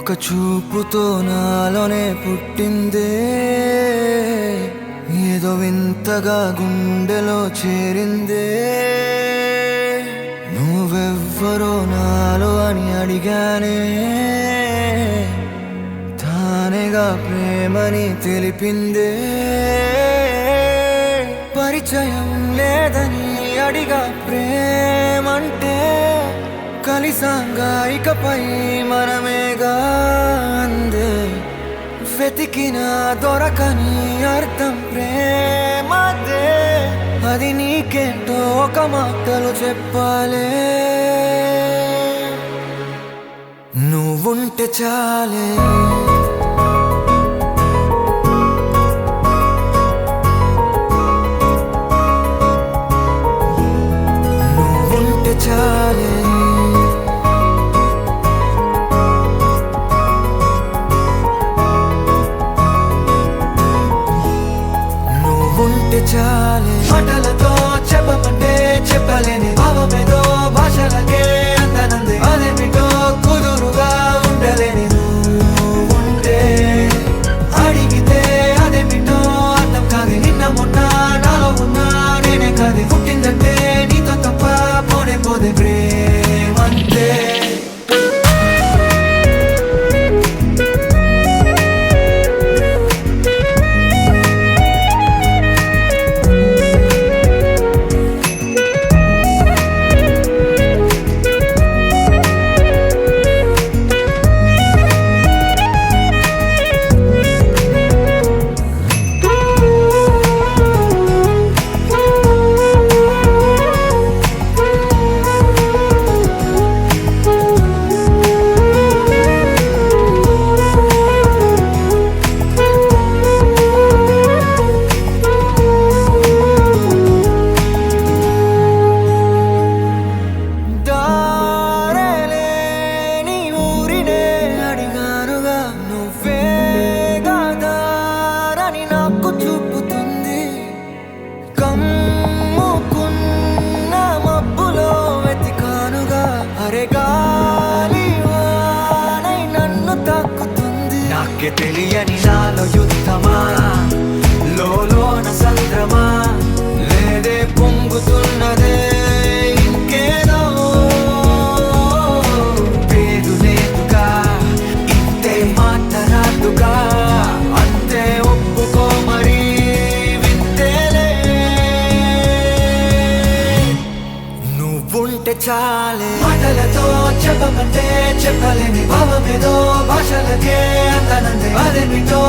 ఒక చూపుతో నాలోనే పుట్టిందే, ఏదో వింతగా గుండెలో చేరిందే. నువ్వెవ్వరో నాలో అని అడిగానే, తానేగా ప్రేమని తెలిపిందే. పరిచయం లేదని అడిగా ప్రేమంటే, కలిసాంగా ఇకపై మనమేగా అందే. వెతికిన దొరకని అర్థం ప్రేమదే, అది నీకేంటో ఒక మాటలు చెప్పాలే. నువ్వుంటే చాలే, నువ్వుంటే చాలే. ఉంటే చాలే, మాటలతో చెప్పమంటే చెప్పలేని భావమేదో భాషలకే అందనంది. అదేమిటో కుదురుగా ఉండలేని నువ్వుంటే, అడిగితే అదేమిటో అర్థం కాదు. నిన్న మొన్న నాలో ఉన్నా నేనే కాదు. పుట్టిందంటే నీతో తప్ప పోనే పోదే ప్రేమంతే. నాకే తెలియని నాలో యుద్ధమా, లోన సంద్రమా, లేదే పొంగుతున్నదే ఇంకేదో. పేరు లేదుగా, ఇంతే మాటరాదుగా, అంతే ఒప్పుకో మరి వింతేలే. నువ్వుంటే చాలే, మాటలతో చెప్పమంటే చెప్పలేని భావమేదో భాషలకే అందనంది. అదేమిటో